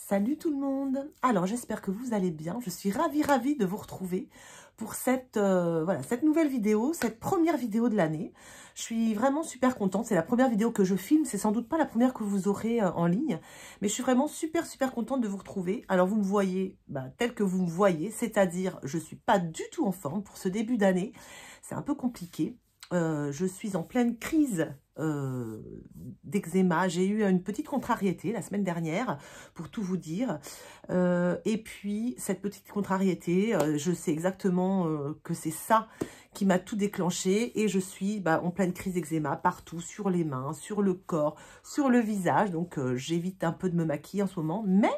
Salut tout le monde. Alors j'espère que vous allez bien. Je suis ravie de vous retrouver pour cette nouvelle vidéo, cette première vidéo de l'année. Je suis vraiment super contente. C'est la première vidéo que je filme. C'est sans doute pas la première que vous aurez en ligne. Mais je suis vraiment super contente de vous retrouver. Alors vous me voyez tel que vous me voyez. C'est-à-dire je suis pas du tout en forme pour ce début d'année. C'est un peu compliqué. Je suis en pleine crise d'eczéma. J'ai eu une petite contrariété la semaine dernière, pour tout vous dire. Et puis, cette petite contrariété, je sais exactement que c'est ça qui m'a tout déclenché. Et je suis en pleine crise d'eczéma partout, sur les mains, sur le corps, sur le visage. Donc, j'évite un peu de me maquiller en ce moment. Mais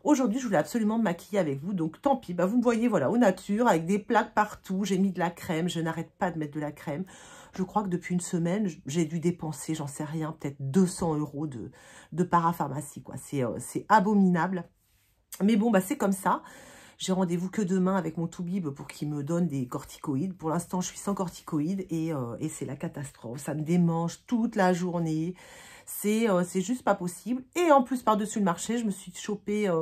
aujourd'hui, je voulais absolument me maquiller avec vous, donc tant pis. Vous me voyez, voilà, au nature, avec des plaques partout. J'ai mis de la crème, je n'arrête pas de mettre de la crème. Je crois que depuis une semaine, j'ai dû dépenser, j'en sais rien, peut-être 200 € de parapharmacie, quoi. C'est abominable. Mais bon, c'est comme ça. J'ai rendez-vous que demain avec mon toubib pour qu'il me donne des corticoïdes. Pour l'instant, je suis sans corticoïdes et c'est la catastrophe. Ça me démange toute la journée. C'est juste pas possible. Et en plus, par-dessus le marché, je me suis chopé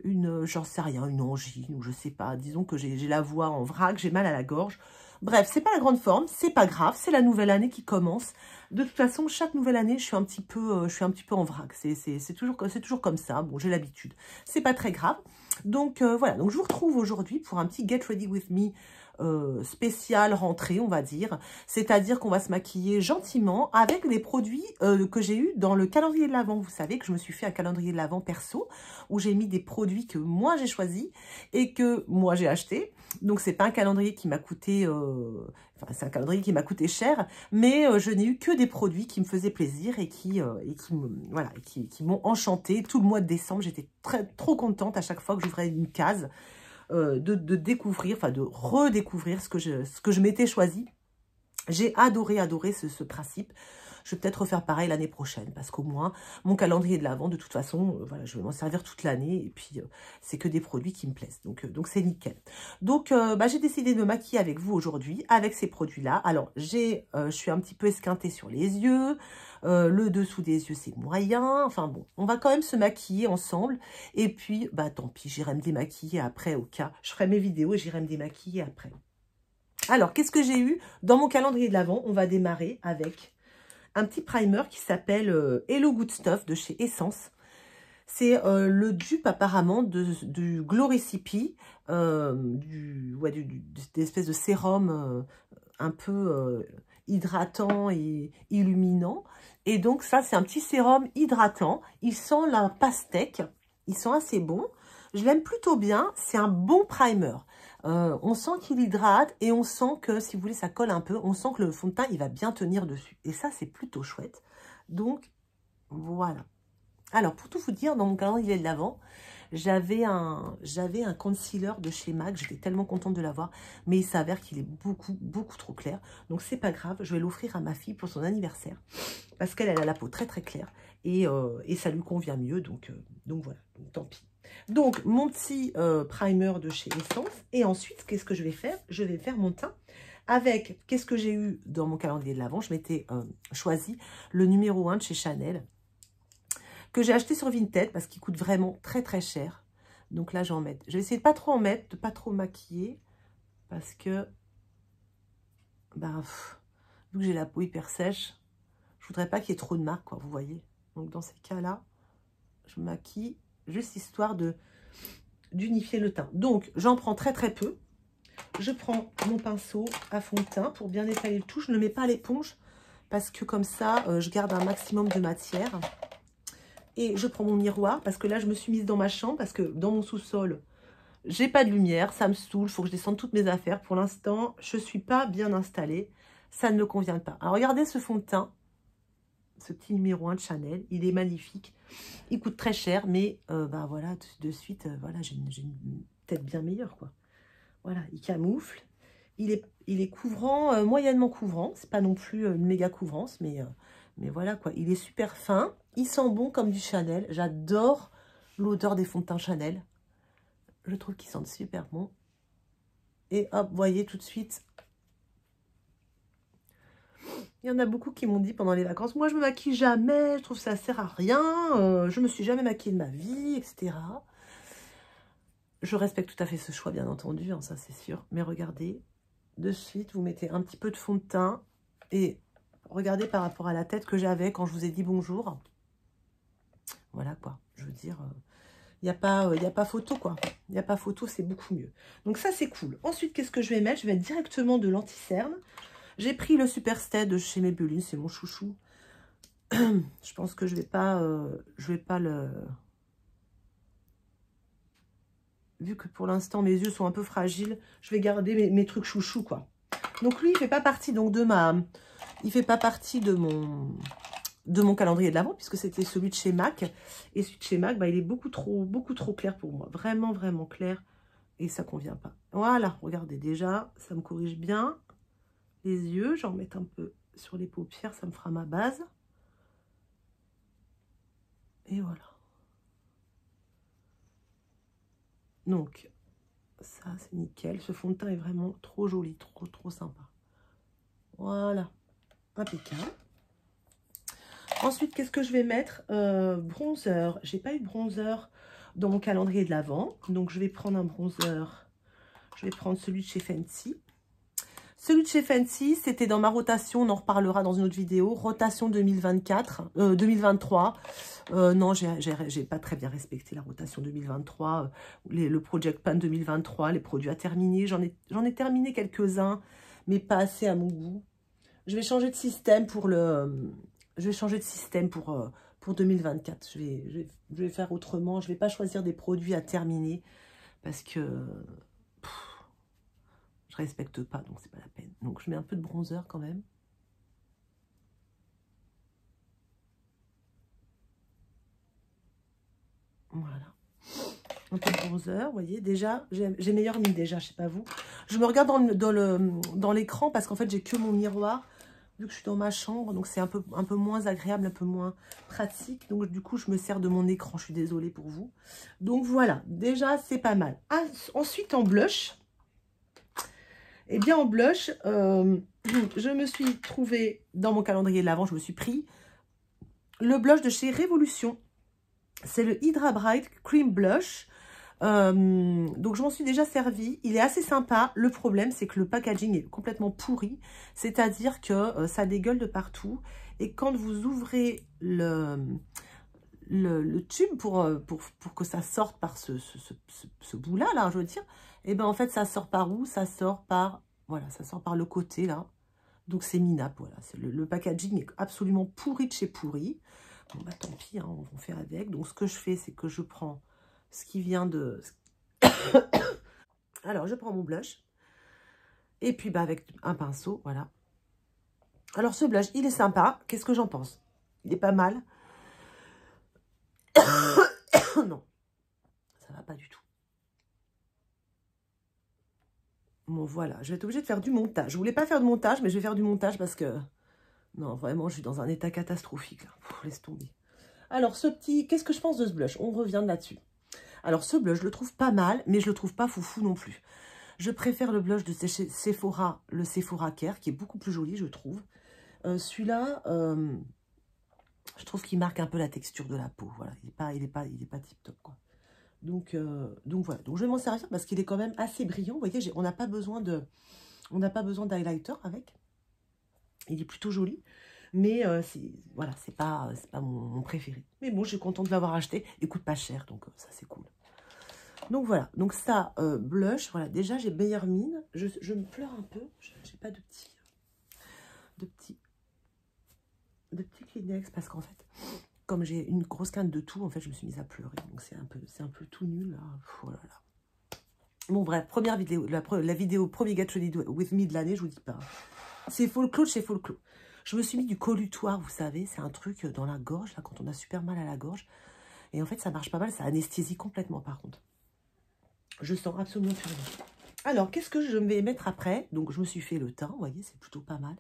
j'en sais rien, une angine ou je sais pas. Disons que j'ai la voix en vrac, j'ai mal à la gorge. Bref, c'est pas la grande forme, c'est pas grave, c'est la nouvelle année qui commence. De toute façon, chaque nouvelle année, je suis un petit peu en vrac. C'est toujours comme ça. Bon, j'ai l'habitude. C'est pas très grave. Donc voilà, donc je vous retrouve aujourd'hui pour un petit Get Ready With Me spécial rentrée, on va dire. C'est-à-dire qu'on va se maquiller gentiment avec des produits que j'ai eu dans le calendrier de l'Avent. Vous savez que je me suis fait un calendrier de l'Avent perso où j'ai mis des produits que moi j'ai choisis et que moi j'ai acheté. Donc c'est pas un calendrier qui m'a coûté c'est un calendrier qui m'a coûté cher, mais je n'ai eu que des produits qui me faisaient plaisir et qui m'ont enchantée. Tout le mois de décembre, j'étais trop contente à chaque fois que j'ouvrais une case de découvrir, de redécouvrir ce que je m'étais choisi. J'ai adoré ce principe. Je vais peut-être refaire pareil l'année prochaine, parce qu'au moins, mon calendrier de l'Avent, de toute façon, voilà, je vais m'en servir toute l'année, et puis c'est que des produits qui me plaisent, donc c'est nickel. Donc, j'ai décidé de me maquiller avec vous aujourd'hui, avec ces produits-là. Alors, je suis un petit peu esquintée sur les yeux, le dessous des yeux, c'est moyen, enfin bon, on va quand même se maquiller ensemble, et puis, tant pis, j'irai me démaquiller après, au cas, je ferai mes vidéos et j'irai me démaquiller après. Alors, qu'est-ce que j'ai eu dans mon calendrier de l'Avent? On va démarrer avec un petit primer qui s'appelle Hello Good Stuff de chez Essence. C'est le dupe apparemment du Glow Recipe, d'espèce de sérum un peu hydratant et illuminant. Et donc ça, c'est un petit sérum hydratant. Il sent la pastèque, il sent assez bon. Je l'aime plutôt bien, c'est un bon primer. On sent qu'il hydrate et on sent que, si vous voulez, ça colle un peu. On sent que le fond de teint, il va bien tenir dessus. Et ça, c'est plutôt chouette. Donc, voilà. Alors, pour tout vous dire, dans mon calendrier de l'Avent, j'avais un concealer de chez MAC. J'étais tellement contente de l'avoir. Mais il s'avère qu'il est beaucoup trop clair. Donc, c'est pas grave. Je vais l'offrir à ma fille pour son anniversaire. Parce qu'elle a la peau très claire. Et ça lui convient mieux. Donc voilà. Donc, tant pis. Donc, mon petit primer de chez Essence. Et ensuite, qu'est-ce que je vais faire? Je vais faire mon teint avec, qu'est-ce que j'ai eu dans mon calendrier de l'Avent? Je m'étais choisi le numéro 1 de chez Chanel, que j'ai acheté sur Vinted parce qu'il coûte vraiment très cher. Donc là, j'en mets. Je vais essayer de pas trop en mettre, de pas trop maquiller, parce que, vu que j'ai la peau hyper sèche, je voudrais pas qu'il y ait trop de marques, quoi, vous voyez. Donc, dans ces cas-là, je maquille juste histoire d'unifier le teint. Donc, j'en prends très peu. Je prends mon pinceau à fond de teint pour bien étaler le tout. Je ne le mets pas à l'éponge parce que comme ça, je garde un maximum de matière. Et je prends mon miroir parce que là, je me suis mise dans ma chambre parce que dans mon sous-sol, j'ai pas de lumière. Ça me saoule, il faut que je descende toutes mes affaires. Pour l'instant, je ne suis pas bien installée. Ça ne me convient pas. Alors, regardez ce fond de teint. Ce petit numéro 1 de Chanel, il est magnifique. Il coûte très cher, mais voilà, de suite, voilà, j'ai une tête bien meilleure, quoi. Voilà, il camoufle. Il est couvrant, moyennement couvrant. C'est pas non plus une méga couvrance, mais voilà, quoi. Il est super fin. Il sent bon comme du Chanel. J'adore l'odeur des fonds de teint Chanel. Je trouve qu'ils sentent super bon. Et hop, vous voyez tout de suite. Il y en a beaucoup qui m'ont dit pendant les vacances, moi je me maquille jamais, je trouve que ça sert à rien, je me suis jamais maquillée de ma vie, etc. Je respecte tout à fait ce choix, bien entendu, hein, ça c'est sûr. Mais regardez, de suite, vous mettez un petit peu de fond de teint et regardez par rapport à la tête que j'avais quand je vous ai dit bonjour. Voilà quoi, je veux dire, il n'y a pas photo quoi. Il n'y a pas photo, c'est beaucoup mieux. Donc ça c'est cool. Ensuite, qu'est-ce que je vais mettre? Je vais mettre directement de l'anti-cerne. J'ai pris le Super Stay de chez Maybelline, c'est mon chouchou. Je pense que je vais pas le... Vu que pour l'instant mes yeux sont un peu fragiles, je vais garder mes trucs chouchous quoi. Donc lui, il fait pas partie donc il fait pas partie de mon calendrier de l'Avent puisque c'était celui de chez MAC. Et celui de chez MAC, bah, il est beaucoup trop clair pour moi. Vraiment, vraiment clair. Et ça convient pas. Voilà, regardez déjà, ça me corrige bien les yeux. J'en mets un peu sur les paupières, ça me fera ma base. Et voilà. Donc, ça c'est nickel. Ce fond de teint est vraiment trop joli, trop sympa. Voilà, impeccable. Ensuite, qu'est-ce que je vais mettre? Bronzer. J'ai pas eu de bronzer dans mon calendrier de l'Avent. Donc, je vais prendre un bronzer. Je vais prendre celui de chez Fenty. Celui de chez Fenty, c'était dans ma rotation. On en reparlera dans une autre vidéo. Rotation 2023. Non, j'ai pas très bien respecté la rotation 2023. Le Project Pan 2023, les produits à terminer. J'en ai terminé quelques-uns, mais pas assez à mon goût. Je vais changer de système pour le... Je vais changer de système pour 2024. Je vais faire autrement. Je ne vais pas choisir des produits à terminer parce que je respecte pas, donc c'est pas la peine. Donc je mets un peu de bronzer quand même. Voilà. Un peu de bronzer, vous voyez. Déjà, j'ai meilleure mine déjà, je sais pas vous. Je me regarde dans l'écran parce qu'en fait, j'ai que mon miroir. Vu que je suis dans ma chambre, donc c'est un peu moins agréable, un peu moins pratique. Donc du coup, je me sers de mon écran. Je suis désolée pour vous. Donc voilà, déjà, c'est pas mal. Ah, ensuite, en blush. Eh bien, en blush, je me suis trouvée dans mon calendrier de l'Avent, je me suis pris le blush de chez Révolution. C'est le Hydra Bright Cream Blush. Donc je m'en suis déjà servi, il est assez sympa. Le problème c'est que le packaging est complètement pourri, c'est-à-dire que ça dégueule de partout et quand vous ouvrez le tube pour que ça sorte par ce bout là, je veux dire, et ben en fait ça sort par où? Ça sort par, voilà, ça sort par le côté là, donc c'est minable, voilà, le packaging est absolument pourri de chez pourri. Bon bah tant pis, hein, on fait avec. Donc ce que je fais c'est que je prends ce qui vient de... Alors, je prends mon blush. Et puis, bah, avec un pinceau, voilà. Alors, ce blush, il est sympa. Qu'est-ce que j'en pense? Il est pas mal. Non, ça va pas du tout. Bon, voilà. Je vais être obligée de faire du montage. Je voulais pas faire de montage, mais je vais faire du montage parce que... Non, vraiment, je suis dans un état catastrophique. Là. Pff, laisse tomber. Alors, ce petit... Qu'est-ce que je pense de ce blush? On revient là-dessus. Alors, ce blush, je le trouve pas mal, mais je le trouve pas foufou non plus. Je préfère le blush de Sephora, le Sephora Care, qui est beaucoup plus joli, je trouve. Celui-là, je trouve qu'il marque un peu la texture de la peau. Voilà, il est pas tip-top, quoi. Donc voilà. Donc, je vais m'en servir parce qu'il est quand même assez brillant. Vous voyez, on n'a pas besoin d'highlighter avec. Il est plutôt joli. Mais voilà, c'est pas mon préféré. Mais bon, je suis contente de l'avoir acheté. Il coûte pas cher, donc ça, c'est cool. Donc voilà, donc ça, blush, voilà, déjà j'ai meilleure mine, je me pleure un peu, j'ai pas de petits Kleenex, parce qu'en fait, comme j'ai une grosse canne de tout, en fait, je me suis mise à pleurer, donc c'est un peu tout nul, là. Oh là là. Bon bref, première vidéo, la vidéo premier Get Ready With Me de l'année, je vous dis pas. C'est Folklore chez Folklore. Je me suis mis du collutoire, vous savez, c'est un truc dans la gorge, là, quand on a super mal à la gorge, et en fait, ça marche pas mal, ça anesthésie complètement, par contre. Je sens absolument plus rien. Alors, qu'est-ce que je vais mettre après? Donc, je me suis fait le teint, vous voyez, c'est plutôt pas mal.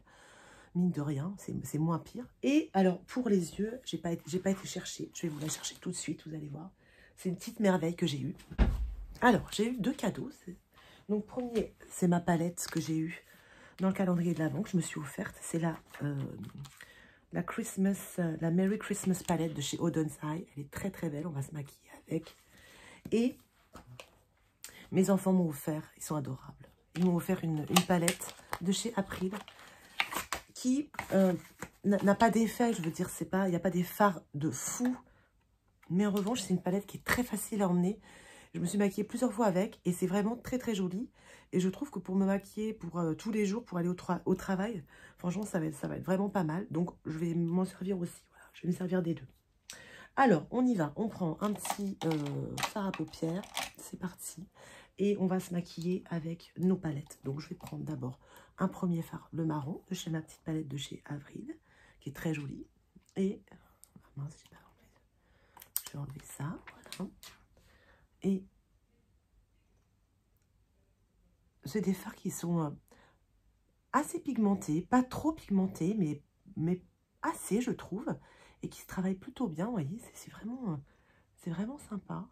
Mine de rien, c'est moins pire. Et alors, pour les yeux, j'ai pas été chercher. Je vais vous la chercher tout de suite, vous allez voir. C'est une petite merveille que j'ai eue. Alors, j'ai eu 2 cadeaux. Donc, premier, c'est ma palette que j'ai eue dans le calendrier de l'Avent que je me suis offerte. C'est la Merry Christmas palette de chez Auden's Eye. Elle est très très belle, on va se maquiller avec. Et mes enfants m'ont offert, ils sont adorables, ils m'ont offert une palette de chez April qui n'a pas d'effet, je veux dire, il n'y a pas des fards de fou. Mais en revanche, c'est une palette qui est très facile à emmener. Je me suis maquillée plusieurs fois avec et c'est vraiment très très joli. Et je trouve que pour me maquiller pour tous les jours, pour aller au travail, franchement, ça va être vraiment pas mal. Donc, je vais m'en servir aussi. Voilà, je vais me servir des deux. Alors, on y va. On prend un petit fard à paupières. C'est parti. Et on va se maquiller avec nos palettes. Donc, je vais prendre d'abord un premier fard, le marron, de chez ma petite palette de chez Avril, qui est très jolie. Et, mince, j'ai pas enlevé. Je vais enlever ça, voilà. Et c'est des fards qui sont assez pigmentés, pas trop pigmentés, mais assez, je trouve, et qui se travaillent plutôt bien, vous voyez, c'est vraiment sympa.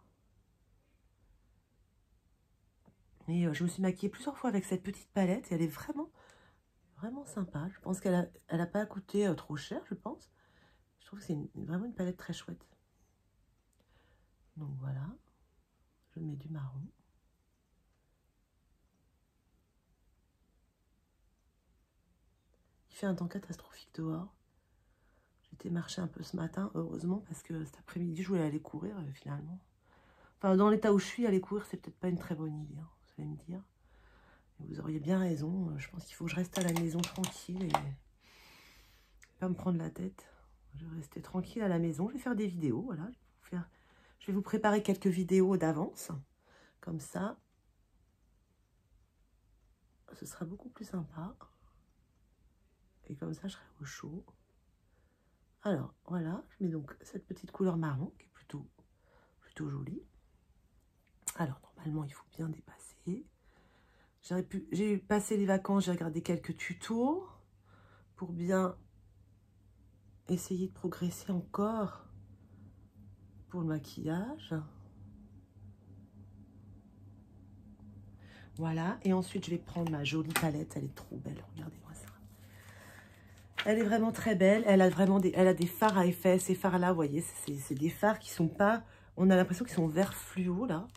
Et je me suis maquillée plusieurs fois avec cette petite palette, et elle est vraiment sympa. Je pense qu'elle a pas coûté trop cher, je pense. Je trouve que c'est vraiment une palette très chouette. Donc voilà, je mets du marron. Il fait un temps catastrophique dehors. J'étais marcher un peu ce matin, heureusement, parce que cet après-midi, je voulais aller courir, finalement. Enfin, dans l'état où je suis, aller courir, c'est peut-être pas une très bonne idée, hein, vous allez me dire. Vous auriez bien raison. Je pense qu'il faut que je reste à la maison tranquille et pas me prendre la tête. Je vais rester tranquille à la maison. Je vais faire des vidéos, voilà. Je vais vous préparer quelques vidéos d'avance. Comme ça, ce sera beaucoup plus sympa. Et comme ça, je serai au chaud. Alors, voilà. Je mets donc cette petite couleur marron qui est plutôt jolie. Alors, normalement, il faut bien dépasser. J'ai passé les vacances, j'ai regardé quelques tutos pour bien essayer de progresser encore pour le maquillage. Voilà, et ensuite je vais prendre ma jolie palette, elle est trop belle, regardez-moi ça. Elle est vraiment très belle, elle a des fards à effet, ces fards-là, vous voyez, c'est des fards qui sont pas, on a l'impression qu'ils sont vert fluo là,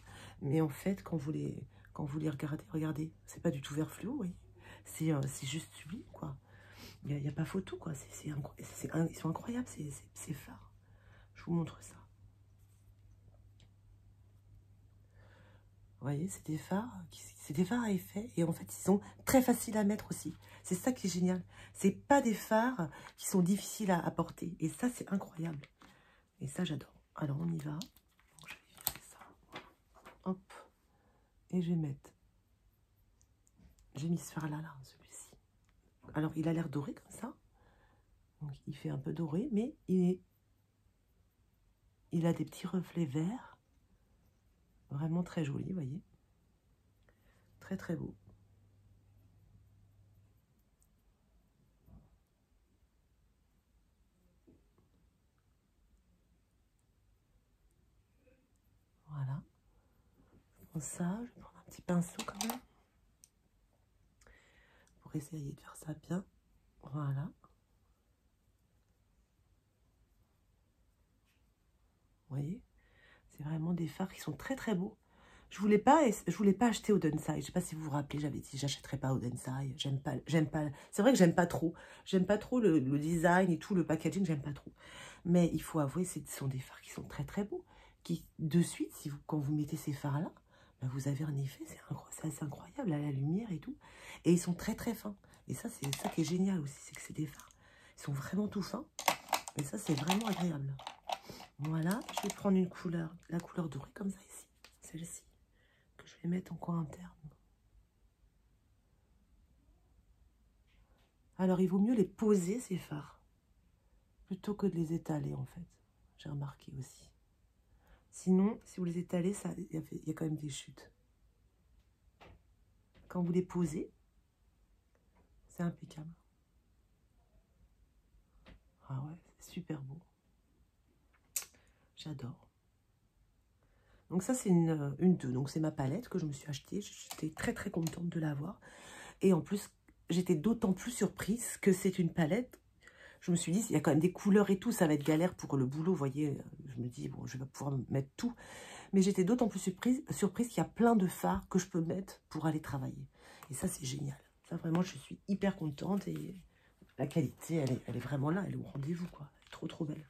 mais en fait, quand vous les regardez, c'est pas du tout vert fluo, vous voyez, c'est juste sublime, quoi. Il n'y a pas photo, quoi, ils sont incroyables, ces fards. Je vous montre ça. Vous voyez, c'est des fards à effet et en fait, ils sont très faciles à mettre aussi. C'est ça qui est génial. C'est pas des fards qui sont difficiles à porter et ça, c'est incroyable. Et ça, j'adore. Alors, on y va. Donc, je vais virer ça. Hop. Et je vais mettre. J'ai mis ce fard-là, celui-ci. Alors, il a l'air doré comme ça. Donc, il fait un peu doré, mais il a des petits reflets verts. Vraiment très joli, vous voyez. Très, très beau. Voilà. Je prends ça, je vais prendre un petit pinceau quand même. Pour essayer de faire ça bien. Voilà. Vous voyez, c'est vraiment des fards qui sont très très beaux. Je voulais pas acheter Auden's Eye. Je sais pas si vous vous rappelez, j'avais dit j'achèterais pas Auden's Eye. J'aime pas. C'est vrai que j'aime pas trop. J'aime pas trop le design et tout, le packaging, j'aime pas trop. Mais il faut avouer, ce sont des fards qui sont très très beaux. Qui de suite, quand vous mettez ces fards là, ben vous avez un effet, c'est assez incroyable à la lumière et tout. Et ils sont très très fins. Et ça, c'est ça qui est génial aussi, c'est que c'est des fards. Ils sont vraiment tout fins. Et ça, c'est vraiment agréable. Voilà, je vais prendre une couleur, la couleur dorée comme ça ici, celle-ci, que je vais mettre en coin interne. Alors, il vaut mieux les poser, ces fards, plutôt que de les étaler, en fait. J'ai remarqué aussi. Sinon, si vous les étalez, il y a quand même des chutes. Quand vous les posez, c'est impeccable. Ah ouais, c'est super beau. J'adore. Donc ça, c'est une 2. Donc c'est ma palette que je me suis achetée. J'étais très très contente de l'avoir. Et en plus, j'étais d'autant plus surprise que c'est une palette. Je me suis dit, il y a quand même des couleurs et tout, ça va être galère pour le boulot, vous voyez. Je me dis, bon, je vais pouvoir mettre tout. Mais j'étais d'autant plus surprise qu'il y a plein de fards que je peux mettre pour aller travailler. Et ça, c'est génial. Ça, vraiment, je suis hyper contente. Et la qualité, elle est vraiment là. Elle est au rendez-vous, quoi. Elle est trop, trop belle.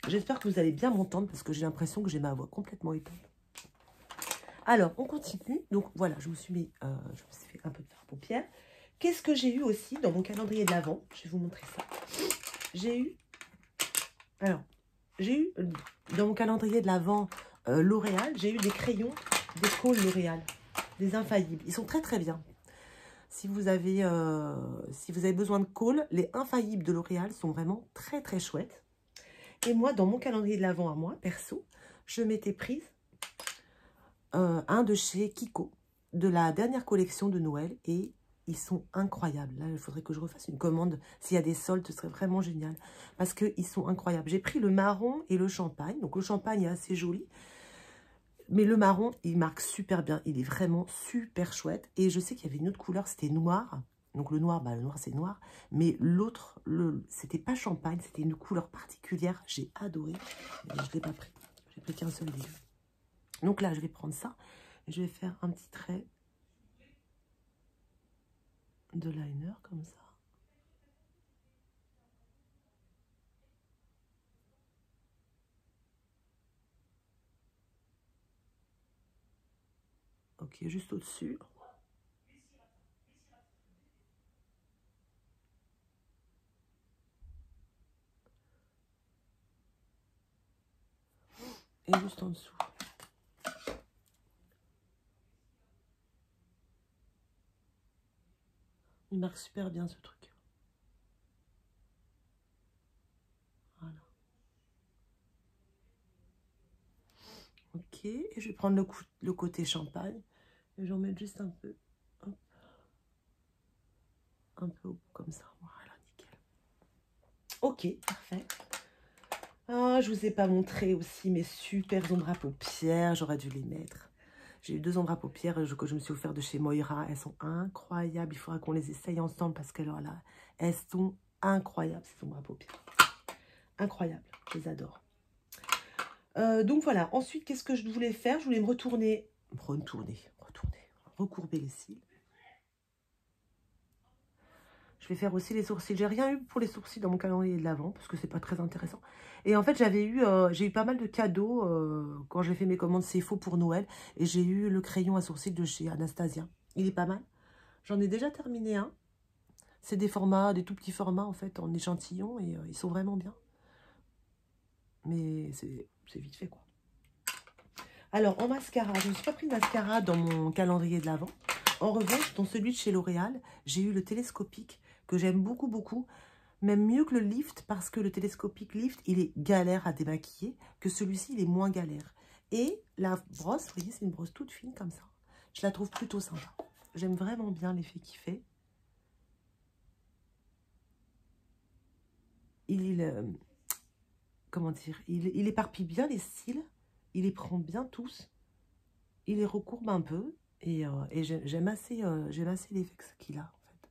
J'espère que vous allez bien m'entendre parce que j'ai l'impression que j'ai ma voix complètement éteinte. Alors, on continue. Donc, voilà, je me suis fait un peu de fard à paupières. Qu'est-ce que j'ai eu aussi dans mon calendrier de l'Avent? Je vais vous montrer ça. J'ai eu dans mon calendrier de l'Avent L'Oréal, j'ai eu des crayons, des cols L'Oréal, des infaillibles. Ils sont très très bien. Si vous avez besoin de cols, les infaillibles de L'Oréal sont vraiment très très chouettes. Et moi, dans mon calendrier de l'Avent à moi, perso, je m'étais prise un de chez Kiko, de la dernière collection de Noël, et ils sont incroyables. Là, il faudrait que je refasse une commande. S'il y a des soldes, ce serait vraiment génial. Parce qu'ils sont incroyables. J'ai pris le marron et le champagne. Donc, le champagne est assez joli. Mais le marron, il marque super bien. Il est vraiment super chouette. Et je sais qu'il y avait une autre couleur, c'était noir. Donc, le noir, le noir, c'est noir. Mais l'autre, c'était pas champagne. C'était une couleur particulière. J'ai adoré. Mais je ne l'ai pas pris. J'ai pris qu'un seul des deux. Donc là, je vais prendre ça. Et je vais faire un petit trait de liner comme ça. Ok, juste au-dessus. Et juste en dessous. Il marque super bien ce truc. Voilà. Ok, et je vais prendre le côté champagne. Et j'en mets juste un peu. Hop. Un peu haut, comme ça. Voilà, nickel. Ok, parfait. Ah, je vous ai pas montré aussi mes super ombres à paupières. J'aurais dû les mettre. J'ai eu 2 ombres à paupières que je me suis offert de chez Moira. Elles sont incroyables. Il faudra qu'on les essaye ensemble parce que alors là, elles sont incroyables, ces ombres à paupières. Incroyables. Je les adore. Donc voilà. Ensuite, qu'est-ce que je voulais faire? Je voulais me recourber les cils. Je vais faire aussi les sourcils. J'ai rien eu pour les sourcils dans mon calendrier de l'Avent parce que c'est pas très intéressant. Et en fait, j'ai eu pas mal de cadeaux quand j'ai fait mes commandes C'est Faux pour Noël. Et j'ai eu le crayon à sourcils de chez Anastasia. Il est pas mal. J'en ai déjà terminé un. C'est des tout petits formats en fait, en échantillon. Et ils sont vraiment bien. Mais c'est vite fait quoi. Alors, en mascara, je ne me suis pas pris de mascara dans mon calendrier de l'Avent. En revanche, dans celui de chez L'Oréal, j'ai eu le télescopique que j'aime beaucoup, beaucoup. Même mieux que le lift, parce que le télescopique lift, il est galère à démaquiller, que celui-ci, il est moins galère. Et la brosse, vous voyez, c'est une brosse toute fine comme ça. Je la trouve plutôt sympa. J'aime vraiment bien l'effet qu'il fait. Comment dire, il éparpille bien les cils, il les prend bien tous, il les recourbe un peu, et j'aime assez l'effet qu'il a, en fait.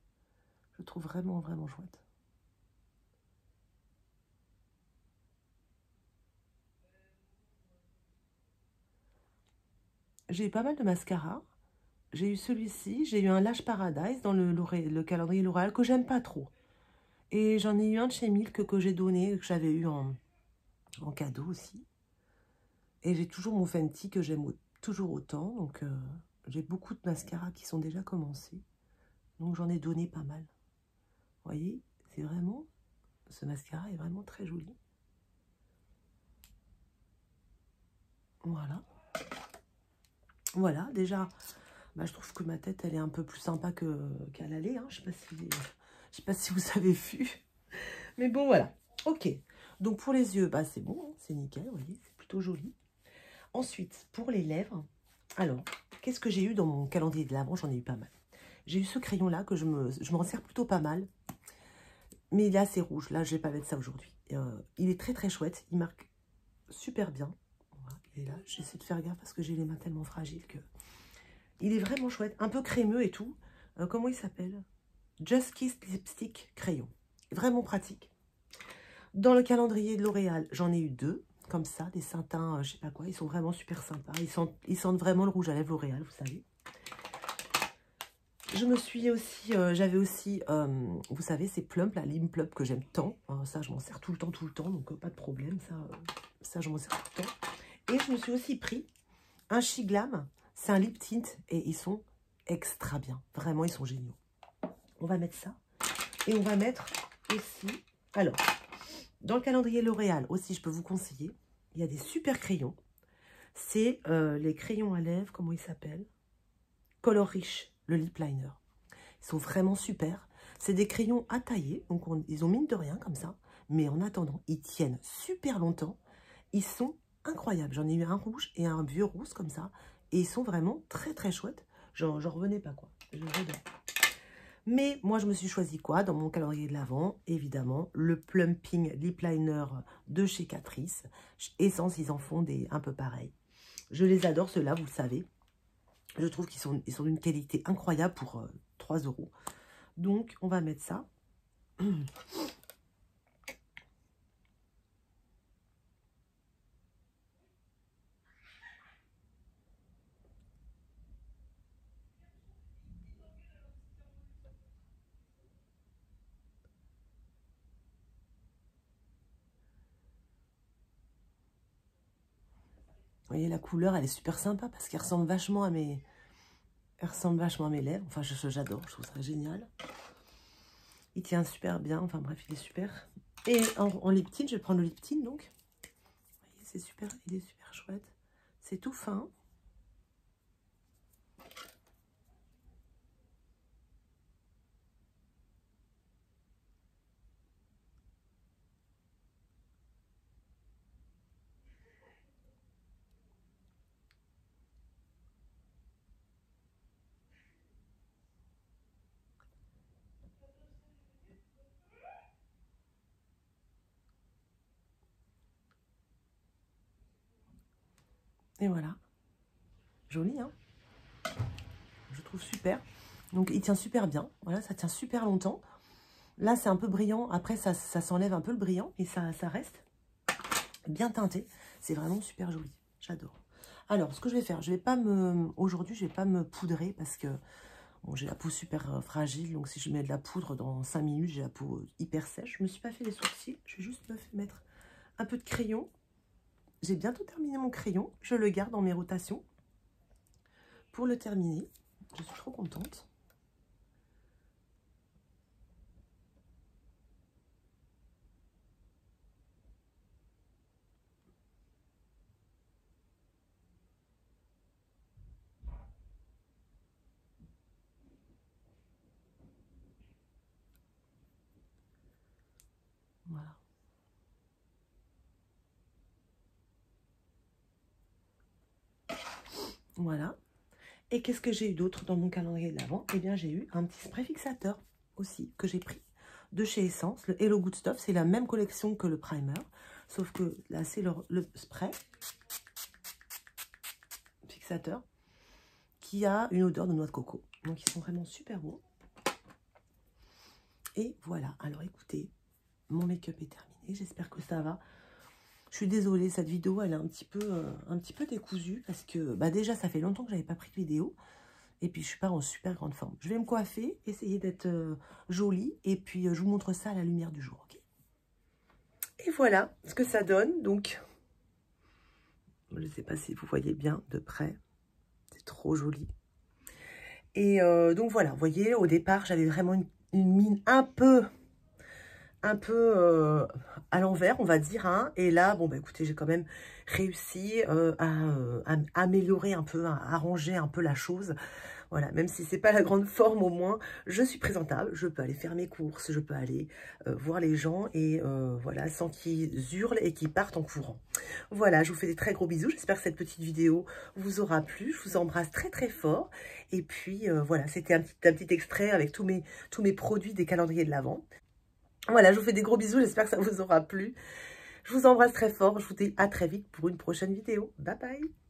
Je le trouve vraiment, vraiment chouette. J'ai eu pas mal de mascaras. J'ai eu celui-ci, j'ai eu un Lash Paradise dans le calendrier L'Oréal que j'aime pas trop. Et j'en ai eu un de chez Milk que j'ai donné, que j'avais eu en cadeau aussi. Et j'ai toujours mon Fenty que j'aime toujours autant. Donc j'ai beaucoup de mascaras qui sont déjà commencés. Donc j'en ai donné pas mal. Vous voyez, c'est vraiment... Ce mascara est vraiment très joli. Voilà. Voilà, déjà, je trouve que ma tête, elle est un peu plus sympa qu'à l'aller. Hein. Je ne sais pas si vous avez vu. Mais bon, voilà. Ok. Donc, pour les yeux, c'est bon. Hein, c'est nickel, vous voyez, c'est plutôt joli. Ensuite, pour les lèvres, alors, qu'est-ce que j'ai eu dans mon calendrier de l'Avent? J'en ai eu pas mal. J'ai eu ce crayon-là que je m'en sers plutôt pas mal. Mais il est assez rouge. Là, je ne vais pas mettre ça aujourd'hui. Il est très, très chouette. Il marque super bien. Voilà, il est là. J'essaie de faire gaffe parce que j'ai les mains tellement fragiles que... Il est vraiment chouette. Un peu crémeux et tout. Comment il s'appelle? Just Kiss Lipstick Crayon. Vraiment pratique. Dans le calendrier de L'Oréal, j'en ai eu 2. Comme ça, des Saintins, je sais pas quoi. Ils sont vraiment super sympas. Ils sentent vraiment le rouge à lèvres L'Oréal, vous savez. Je me suis aussi, j'avais aussi, vous savez, ces Plump, la Lime Plump que j'aime tant. Ça, je m'en sers tout le temps, donc pas de problème. Ça je m'en sers tout le temps. Et je me suis aussi pris un She Glam. C'est un lip tint et ils sont extra bien. Vraiment, ils sont géniaux. On va mettre ça. Et on va mettre aussi, alors, dans le calendrier L'Oréal aussi, je peux vous conseiller, il y a des super crayons. C'est les crayons à lèvres, comment ils s'appellent? Color Rich, le lip liner. Ils sont vraiment super. C'est des crayons à tailler, donc ils ont mine de rien comme ça. Mais en attendant, ils tiennent super longtemps. Ils sont incroyables. J'en ai eu un rouge et un vieux rose comme ça. Et ils sont vraiment très très chouettes. J'en revenais pas quoi. J'adore. Mais moi, je me suis choisi quoi dans mon calendrier de l'Avent? Évidemment, le Plumping Lip Liner de chez Catrice. Essence, ils en font des un peu pareils. Je les adore, ceux-là, vous le savez. Je trouve qu'ils sont d'une qualité incroyable pour 3 €. Donc, on va mettre ça. Vous voyez, la couleur, elle est super sympa parce qu'elle ressemble vachement à mes... Elle ressemble vachement à mes lèvres. Enfin, j'adore, je trouve ça génial. Il tient super bien. Enfin, bref, il est super. Et en lip tint, je vais prendre le lip tint, donc. Vous voyez, c'est super, il est super chouette. C'est tout fin. Et voilà. Joli, hein? Je trouve super. Donc, il tient super bien. Voilà, ça tient super longtemps. Là, c'est un peu brillant. Après, ça s'enlève un peu le brillant. Et ça reste bien teinté. C'est vraiment super joli. J'adore. Alors, ce que je vais faire, je vais pas me... Aujourd'hui, je vais pas me poudrer parce que bon, j'ai la peau super fragile. Donc, si je mets de la poudre dans 5 minutes, j'ai la peau hyper sèche. Je me suis pas fait les sourcils. Je vais juste me mettre un peu de crayon. J'ai bientôt terminé mon crayon. Je le garde dans mes rotations pour le terminer. Je suis trop contente. Voilà. Voilà. Et qu'est-ce que j'ai eu d'autre dans mon calendrier de l'Avent? Eh bien, j'ai eu un petit spray fixateur aussi que j'ai pris de chez Essence. Le Hello Good Stuff, c'est la même collection que le primer. Sauf que là, c'est le spray fixateur qui a une odeur de noix de coco. Donc, ils sont vraiment super bons. Et voilà. Alors, écoutez, mon make-up est terminé. J'espère que ça va. Je suis désolée, cette vidéo, elle est un petit peu décousue parce que bah déjà, ça fait longtemps que je n'avais pas pris de vidéo. Et puis, je suis pas en super grande forme. Je vais me coiffer, essayer d'être jolie. Et puis, je vous montre ça à la lumière du jour. Okay, et voilà ce que ça donne. Donc, je ne sais pas si vous voyez bien de près. C'est trop joli. Et donc, voilà. Vous voyez, au départ, j'avais vraiment une mine un peu à l'envers, on va dire. Hein. Et là, bon, bah écoutez, j'ai quand même réussi à améliorer un peu, à arranger un peu la chose. Voilà, même si c'est pas la grande forme, au moins, je suis présentable. Je peux aller faire mes courses, je peux aller voir les gens et voilà, sans qu'ils hurlent et qu'ils partent en courant. Voilà, je vous fais des très gros bisous. J'espère que cette petite vidéo vous aura plu. Je vous embrasse très très fort. Et puis voilà, c'était un petit extrait avec tous mes produits des calendriers de l'Avent. Voilà, je vous fais des gros bisous, j'espère que ça vous aura plu. Je vous embrasse très fort, je vous dis à très vite pour une prochaine vidéo. Bye bye!